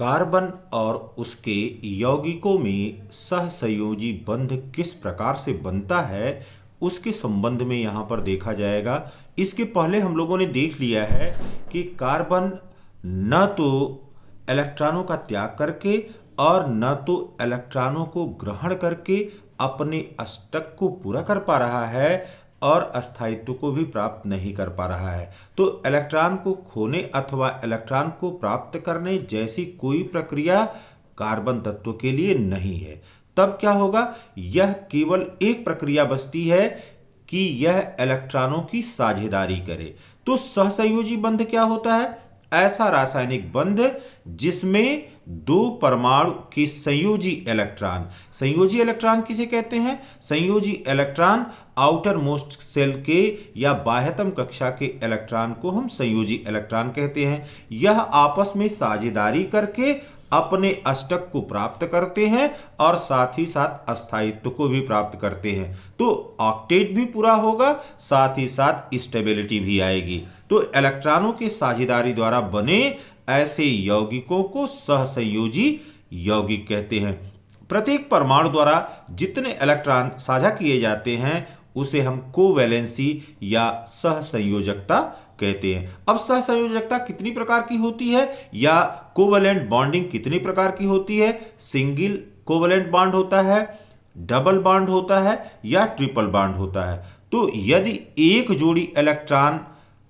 Carbon और उसके यौगिकों में सहसंयोजी बंध किस प्रकार से बनता है उसके संबंध में यहाँ पर देखा जाएगा। इसके पहले हम लोगों ने देख लिया है कि कार्बन न तो इलेक्ट्रॉनों का त्याग करके और न तो इलेक्ट्रॉनों को ग्रहण करके अपने अष्टक को पूरा कर पा रहा है और अस्थायित्व को भी प्राप्त नहीं कर पा रहा है। तो इलेक्ट्रॉन को खोने अथवा इलेक्ट्रॉन को प्राप्त करने जैसी कोई प्रक्रिया कार्बन तत्व के लिए नहीं है। तब क्या होगा, यह केवल एक प्रक्रिया बचती है कि यह इलेक्ट्रॉनों की साझेदारी करे। तो सहसंयोजी बंध क्या होता है? ऐसा रासायनिक बंध जिसमें दो परमाणु के संयोजी इलेक्ट्रॉन किसे कहते हैं? संयोजी इलेक्ट्रॉन आउटर मोस्ट सेल के या बाह्यतम कक्षा के इलेक्ट्रॉन को हम संयोजी इलेक्ट्रॉन कहते हैं। यह आपस में साझेदारी करके अपने अष्टक को प्राप्त करते हैं और साथ ही साथ अस्थायित्व को भी प्राप्त करते हैं। तो ऑक्टेट भी पूरा होगा, साथ ही साथ स्टेबिलिटी भी आएगी। तो इलेक्ट्रॉनों के साझेदारी द्वारा बने ऐसे यौगिकों को सहसंयोजी यौगिक कहते हैं। प्रत्येक परमाणु द्वारा जितने इलेक्ट्रॉन साझा किए जाते हैं उसे हम कोवैलेंसी या सहसंयोजकता कहते हैं। अब सहसंयोजकता कितनी प्रकार की होती है या कोवैलेंट बॉन्डिंग कितनी प्रकार की होती है? सिंगल कोवैलेंट बॉन्ड होता है, डबल बॉन्ड होता है या ट्रिपल बॉन्ड होता है। तो यदि एक जोड़ी इलेक्ट्रॉन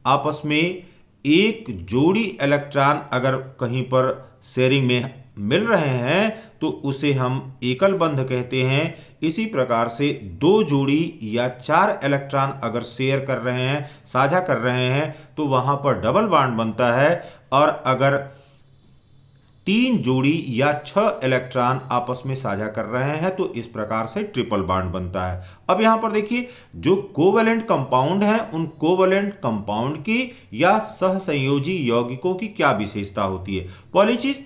आपस में अगर कहीं पर शेयरिंग में मिल रहे हैं तो उसे हम एकल बंध कहते हैं। इसी प्रकार से दो जोड़ी या चार इलेक्ट्रॉन अगर शेयर कर रहे हैं, साझा कर रहे हैं, तो वहां पर डबल बॉन्ड बनता है। और अगर तीन जोड़ी या छह इलेक्ट्रॉन आपस में साझा कर रहे हैं तो इस प्रकार से ट्रिपल बॉन्ड बनता है। अब यहां पर देखिए, जो कोवैलेंट कंपाउंड हैं उन कोवैलेंट कंपाउंड की या सहसंयोजी यौगिकों की क्या विशेषता होती है? पहली चीज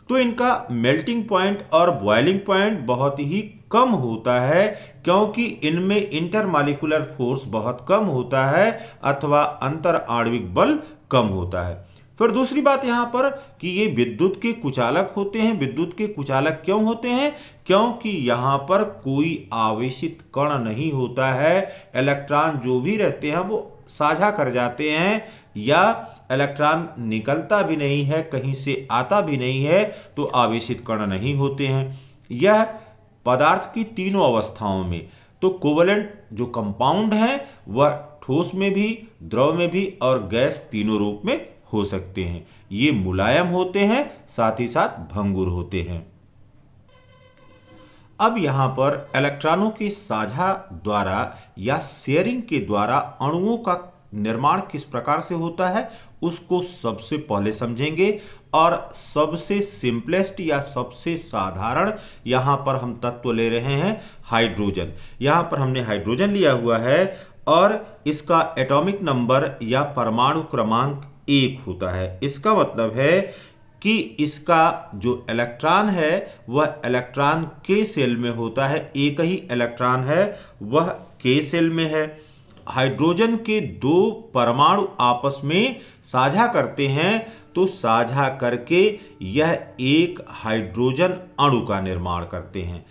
तो इनका मेल्टिंग पॉइंट और बॉइलिंग पॉइंट बहुत ही कम होता है, क्योंकि इनमें इंटरमॉलिक्यूलर फोर्स बहुत कम होता है अथवा अंतर आणविक बल कम होता है। फिर दूसरी बात यहां पर कि ये विद्युत के कुचालक होते हैं। विद्युत के कुचालक क्यों होते हैं? क्योंकि यहां पर कोई आवेशित कण नहीं होता है। इलेक्ट्रॉन जो भी रहते हैं वो साझा कर जाते हैं या इलेक्ट्रॉन निकलता भी नहीं है, कहीं से आता भी नहीं है, तो आवेशित कण नहीं होते हैं। यह पदार्थ की तीनों अवस्थाओं में, तो कोवैलेंट जो कंपाउंड है वह ठोस में भी, द्रव में भी और गैस तीनों रूप में हो सकते हैं। ये मुलायम होते हैं, साथ ही साथ भंगुर होते हैं। अब यहां पर इलेक्ट्रॉनों के साझा द्वारा या शेयरिंग के द्वारा अणुओं का निर्माण किस प्रकार से होता है उसको सबसे पहले समझेंगे। और सबसे सिंपलेस्ट या सबसे साधारण यहां पर हम तत्व ले रहे हैं हाइड्रोजन। यहां पर हमने हाइड्रोजन लिया हुआ है और इसका एटॉमिक नंबर या परमाणु क्रमांक 1 होता है। इसका मतलब है कि इसका जो इलेक्ट्रॉन है वह इलेक्ट्रॉन के सेल में होता है। एक ही इलेक्ट्रॉन है वह के सेल में है। हाइड्रोजन के दो परमाणु आपस में साझा करते हैं तो साझा करके यह एक हाइड्रोजन अणु का निर्माण करते हैं।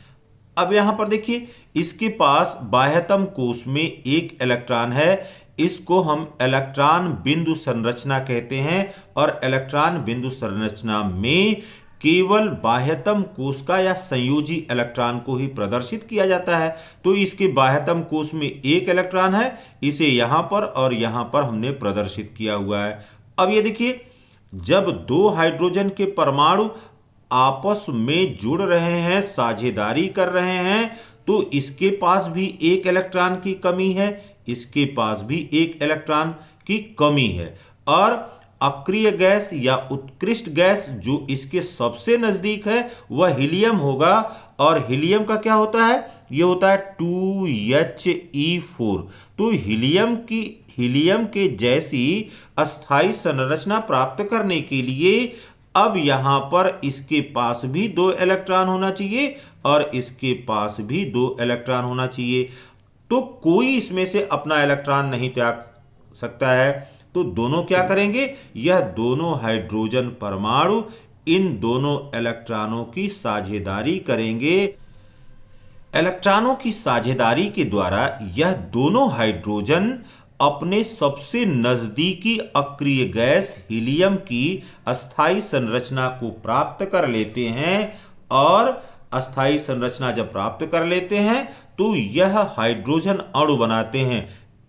अब यहां पर देखिए, इसके पास बाह्यतम कोश में एक इलेक्ट्रॉन है। इसको हम इलेक्ट्रॉन बिंदु संरचना कहते हैं और इलेक्ट्रॉन बिंदु संरचना में केवल बाह्यतम कोश का या संयोजी इलेक्ट्रॉन को ही प्रदर्शित किया जाता है। तो इसके बाह्यतम कोश में एक इलेक्ट्रॉन है, इसे यहां पर और यहां पर हमने प्रदर्शित किया हुआ है। अब ये देखिए, जब दो हाइड्रोजन के परमाणु आपस में जुड़ रहे हैं, साझेदारी कर रहे हैं, तो इसके पास भी एक इलेक्ट्रॉन की कमी है, इसके पास भी एक इलेक्ट्रॉन की कमी है। और अक्रिय गैस या उत्कृष्ट गैस जो इसके सबसे नजदीक है वह हीलियम होगा। और हीलियम का क्या होता है? यह होता है 2He4। तो हीलियम के जैसी अस्थाई संरचना प्राप्त करने के लिए अब यहां पर इसके पास भी दो इलेक्ट्रॉन होना चाहिए और इसके पास भी दो इलेक्ट्रॉन होना चाहिए। तो कोई इसमें से अपना इलेक्ट्रॉन नहीं त्याग सकता है। तो दोनों क्या करेंगे? यह दोनों हाइड्रोजन परमाणु इन दोनों इलेक्ट्रॉनों की साझेदारी करेंगे। इलेक्ट्रॉनों की साझेदारी के द्वारा यह दोनों हाइड्रोजन अपने सबसे नजदीकी अक्रिय गैस हीलियम की अस्थायी संरचना को प्राप्त कर लेते हैं, और अस्थायी संरचना जब प्राप्त कर लेते हैं तो यह हाइड्रोजन अणु बनाते हैं।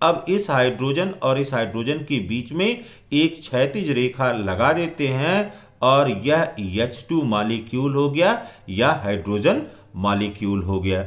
अब इस हाइड्रोजन और इस हाइड्रोजन के बीच में एक क्षैतिज रेखा लगा देते हैं और यह H2 मॉलिक्यूल हो गया या हाइड्रोजन मॉलिक्यूल हो गया।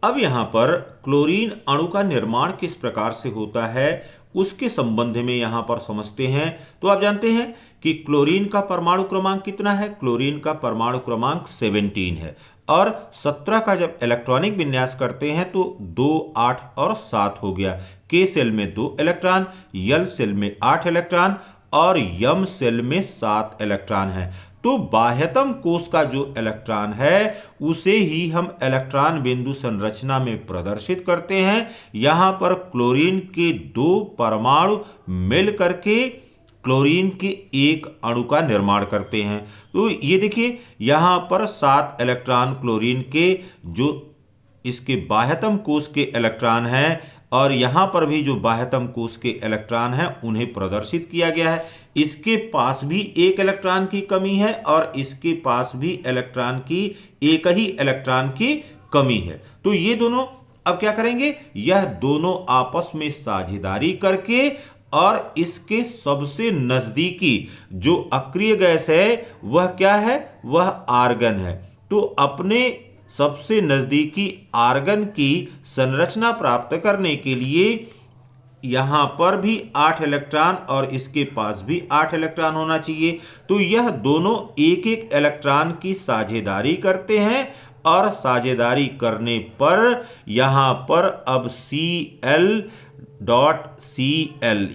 अब यहां पर क्लोरीन अणु का निर्माण किस प्रकार से होता है उसके संबंध में यहां पर समझते हैं। तो आप जानते हैं कि क्लोरीन का परमाणु क्रमांक कितना है। क्लोरीन का परमाणु क्रमांक 17 है, और 17 का जब इलेक्ट्रॉनिक विन्यास करते हैं तो 2, 8 और 7 हो गया। के सेल में 2 इलेक्ट्रॉन, यल सेल में 8 इलेक्ट्रॉन और यम सेल में 7 इलेक्ट्रॉन है। तो बाह्यतम कोश का जो इलेक्ट्रॉन है उसे ही हम इलेक्ट्रॉन बिंदु संरचना में प्रदर्शित करते हैं। यहां पर क्लोरीन के 2 परमाणु मिल करके क्लोरीन के एक अणु का निर्माण करते हैं। तो ये देखिए यहां पर 7 इलेक्ट्रॉन क्लोरीन के जो इसके बाह्यतम कोश के इलेक्ट्रॉन हैं, और यहां पर भी जो बाह्यतम कोश के इलेक्ट्रॉन हैं उन्हें प्रदर्शित किया गया है। इसके पास भी एक इलेक्ट्रॉन की कमी है और इसके पास भी इलेक्ट्रॉन की एक ही इलेक्ट्रॉन की कमी है। तो ये दोनों अब क्या करेंगे, यह दोनों आपस में साझेदारी करके और इसके सबसे नजदीकी जो अक्रिय गैस है वह क्या है, वह आर्गन है। तो अपने सबसे नजदीकी आर्गन की संरचना प्राप्त करने के लिए यहां पर भी 8 इलेक्ट्रॉन और इसके पास भी 8 इलेक्ट्रॉन होना चाहिए। तो यह दोनों एक एक इलेक्ट्रॉन की साझेदारी करते हैं, और साझेदारी करने पर यहां पर अब Cl.Cl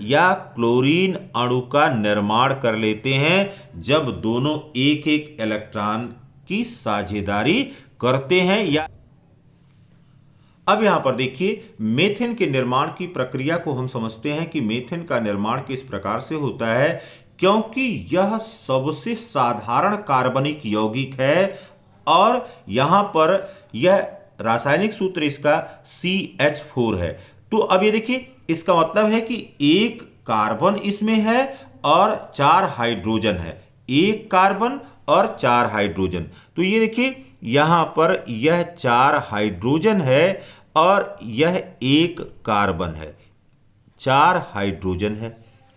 या क्लोरीन अणु का निर्माण कर लेते हैं जब दोनों एक एक इलेक्ट्रॉन की साझेदारी करते हैं। या अब यहां पर देखिए मीथेन के निर्माण की प्रक्रिया को हम समझते हैं कि मीथेन का निर्माण किस प्रकार से होता है। क्योंकि यह सबसे साधारण कार्बनिक यौगिक है और यहां पर यह रासायनिक सूत्र इसका CH4 है। तो अब ये देखिए इसका मतलब है कि एक कार्बन इसमें है और 4 हाइड्रोजन है, एक कार्बन और 4 हाइड्रोजन। तो ये देखिए यहां पर यह 4 हाइड्रोजन है और यह एक कार्बन है, 4 हाइड्रोजन है।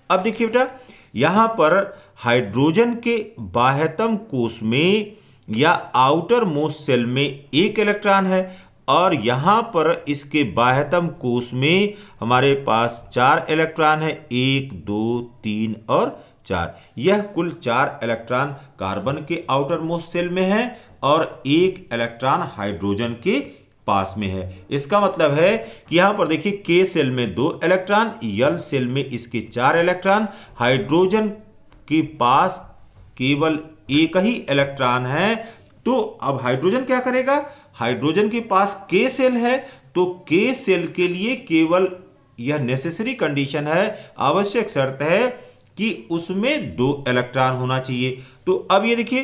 अब देखिए बेटा यहां पर हाइड्रोजन के बाह्यतम कोश में या आउटर मोस्ट सेल में एक इलेक्ट्रॉन है, और यहां पर इसके बाह्यतम कोश में हमारे पास 4 इलेक्ट्रॉन है, 1, 2, 3 और 4। यह कुल 4 इलेक्ट्रॉन कार्बन के आउटर मोस्ट सेल में है और 1 इलेक्ट्रॉन हाइड्रोजन के पास में है। इसका मतलब है कि यहां पर देखिए के सेल में 2 इलेक्ट्रॉन, यल सेल में इसके 4 इलेक्ट्रॉन, हाइड्रोजन के पास केवल एक ही इलेक्ट्रॉन है। तो अब हाइड्रोजन क्या करेगा, हाइड्रोजन के पास के सेल है, तो के सेल के लिए केवल यह नेसेसरी कंडीशन है, आवश्यक शर्त है कि उसमें 2 इलेक्ट्रॉन होना चाहिए। तो अब ये देखिए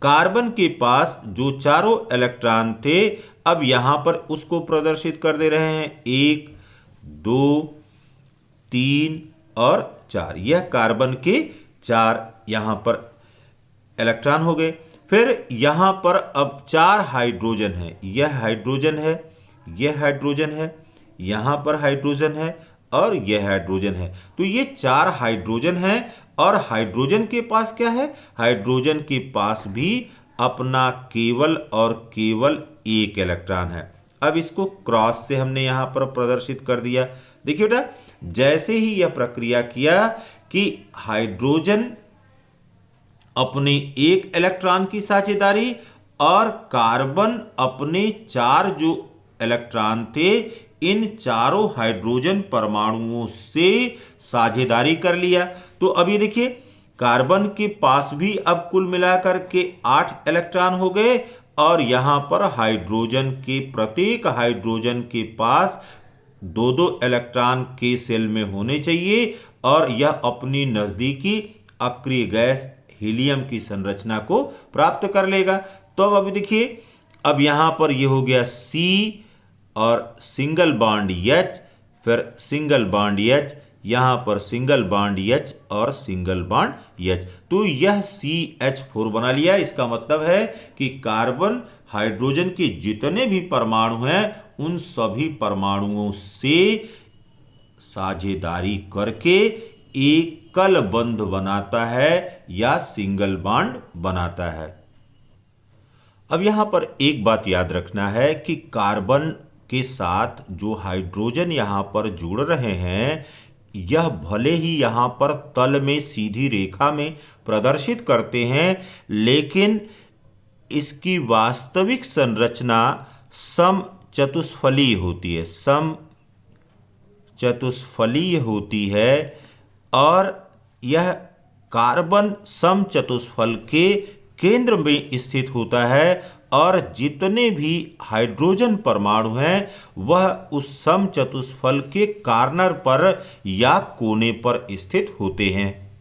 कार्बन के पास जो चारों इलेक्ट्रॉन थे अब यहां पर उसको प्रदर्शित कर दे रहे हैं, 1, 2, 3 और 4। यह कार्बन के 4 यहां पर इलेक्ट्रॉन हो गए। फिर यहां पर अब 4 हाइड्रोजन है, यह हाइड्रोजन है, यह हाइड्रोजन है, यहां पर हाइड्रोजन है और यह हाइड्रोजन है। तो ये 4 हाइड्रोजन हैं और हाइड्रोजन के पास क्या है, हाइड्रोजन के पास भी अपना केवल और केवल एक इलेक्ट्रॉन है। अब इसको क्रॉस से हमने यहां पर प्रदर्शित कर दिया। देखिए बेटा जैसे ही यह प्रक्रिया किया कि हाइड्रोजन अपने एक इलेक्ट्रॉन की साझेदारी और कार्बन अपने 4 जो इलेक्ट्रॉन थे इन चारों हाइड्रोजन परमाणुओं से साझेदारी कर लिया। तो अब ये देखिए कार्बन के पास भी अब कुल मिलाकर के 8 इलेक्ट्रॉन हो गए और यहां पर हाइड्रोजन के प्रत्येक हाइड्रोजन के पास 2-2 इलेक्ट्रॉन के सेल में होने चाहिए और यह अपनी नजदीकी अक्रिय गैस हीलियम की संरचना को प्राप्त कर लेगा। तो अब अभी देखिए, अब यहां पर ये हो गया C और सिंगल बॉन्ड H, फिर सिंगल बॉन्ड H, यहां पर सिंगल बॉन्ड H और सिंगल बॉन्ड H, तो यह CH4 बना लिया। इसका मतलब है कि कार्बन हाइड्रोजन के जितने भी परमाणु हैं उन सभी परमाणुओं से साझेदारी करके एकल बंध बनाता है या सिंगल बॉन्ड बनाता है। अब यहां पर एक बात याद रखना है कि कार्बन के साथ जो हाइड्रोजन यहां पर जुड़ रहे हैं, यह भले ही यहां पर तल में सीधी रेखा में प्रदर्शित करते हैं, लेकिन इसकी वास्तविक संरचना समचतुष्फलीय होती है, समचतुष्फलीय होती है। और यह कार्बन समचतुष्फल के केंद्र में स्थित होता है और जितने भी हाइड्रोजन परमाणु हैं वह उस समचतुष्फल के कॉर्नर पर या कोने पर स्थित होते हैं।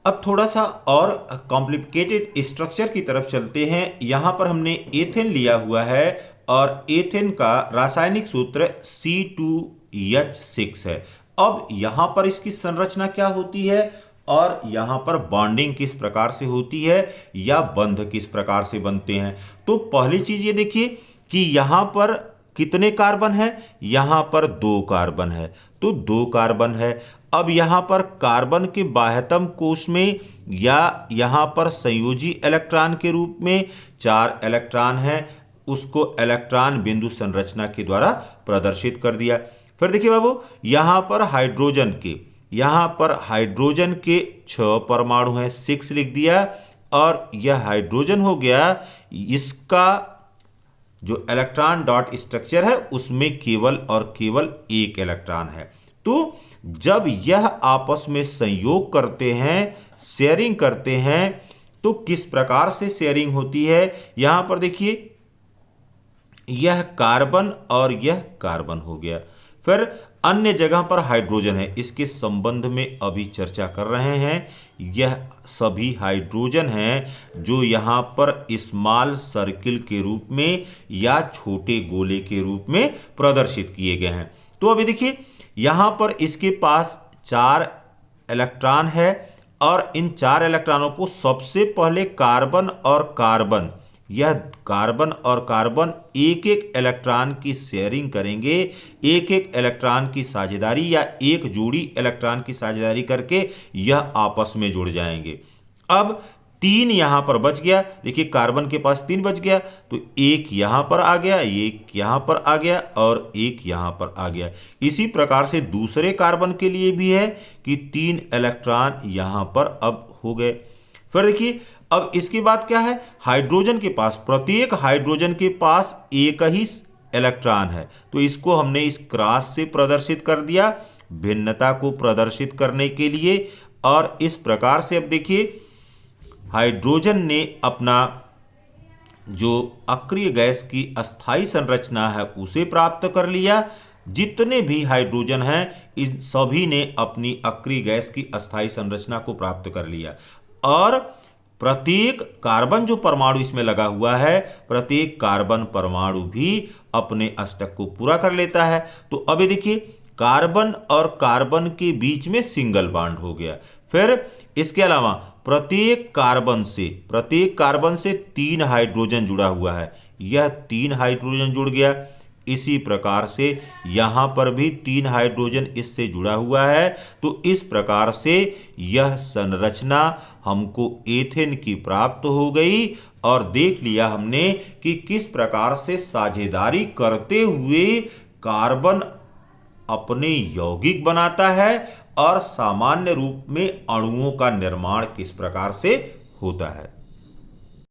अब थोड़ा सा और कॉम्प्लिकेटेड स्ट्रक्चर की तरफ चलते हैं। यहां पर हमने एथेन लिया हुआ है और एथेन का रासायनिक सूत्र C2H6 है। अब यहां पर इसकी संरचना क्या होती है और यहां पर बॉन्डिंग किस प्रकार से होती है या बंध किस प्रकार से बनते हैं। तो पहली चीज ये देखिए कि यहां पर कितने कार्बन है, यहां पर 2 कार्बन है, तो 2 कार्बन है। अब यहां पर कार्बन के बाह्यतम कोश में या यहां पर संयोजी इलेक्ट्रॉन के रूप में 4 इलेक्ट्रॉन है, उसको इलेक्ट्रॉन बिंदु संरचना के द्वारा प्रदर्शित कर दिया। फिर देखिए बाबू, यहां पर हाइड्रोजन के 6 परमाणु हैं, 6 लिख दिया। और यह हाइड्रोजन हो गया, इसका जो इलेक्ट्रॉन डॉट स्ट्रक्चर है उसमें केवल और केवल 1 इलेक्ट्रॉन है। तो जब यह आपस में संयोग करते हैं, शेयरिंग करते हैं, तो किस प्रकार से शेयरिंग होती है। यहां पर देखिए, यह कार्बन और यह कार्बन हो गया। फिर अन्य जगह पर हाइड्रोजन है, इसके संबंध में अभी चर्चा कर रहे हैं। यह सभी हाइड्रोजन हैं जो यहां पर स्मॉल सर्किल के रूप में या छोटे गोले के रूप में प्रदर्शित किए गए हैं। तो अभी देखिए, यहां पर इसके पास 4 इलेक्ट्रॉन है और इन 4 इलेक्ट्रॉनों को सबसे पहले कार्बन और कार्बन, यह कार्बन और कार्बन एक एक इलेक्ट्रॉन की शेयरिंग करेंगे, एक एक इलेक्ट्रॉन की साझेदारी या एक जोड़ी इलेक्ट्रॉन की साझेदारी करके यह आपस में जुड़ जाएंगे। अब 3 यहां पर बच गया, देखिए कार्बन के पास 3 बच गया, तो 1 यहां पर आ गया, 1 यहां पर आ गया और 1 यहां पर आ गया। इसी प्रकार से दूसरे कार्बन के लिए भी है कि 3 इलेक्ट्रॉन यहां पर अब हो गए। फिर देखिए, अब इसके बाद क्या है, हाइड्रोजन के पास, प्रत्येक हाइड्रोजन के पास एक ही इलेक्ट्रॉन है, तो इसको हमने इस क्रॉस से प्रदर्शित कर दिया भिन्नता को प्रदर्शित करने के लिए। और इस प्रकार से अब देखिए, हाइड्रोजन ने अपना जो अक्रिय गैस की अस्थाई संरचना है उसे प्राप्त कर लिया। जितने भी हाइड्रोजन हैं इन सभी ने अपनी अक्रिय गैस की अस्थाई संरचना को प्राप्त कर लिया। और प्रत्येक कार्बन जो परमाणु इसमें लगा हुआ है, प्रत्येक कार्बन परमाणु भी अपने अष्टक को पूरा कर लेता है। तो अभी देखिए, कार्बन और कार्बन के बीच में सिंगल बॉन्ड हो गया। फिर इसके अलावा प्रत्येक कार्बन से 3 हाइड्रोजन जुड़ा हुआ है, यह 3 हाइड्रोजन जुड़ गया। इसी प्रकार से यहां पर भी 3 हाइड्रोजन इससे जुड़ा हुआ है। तो इस प्रकार से यह संरचना हमको एथेन की प्राप्त हो गई और देख लिया हमने कि किस प्रकार से साझेदारी करते हुए कार्बन अपने यौगिक बनाता है और सामान्य रूप में अणुओं का निर्माण किस प्रकार से होता है।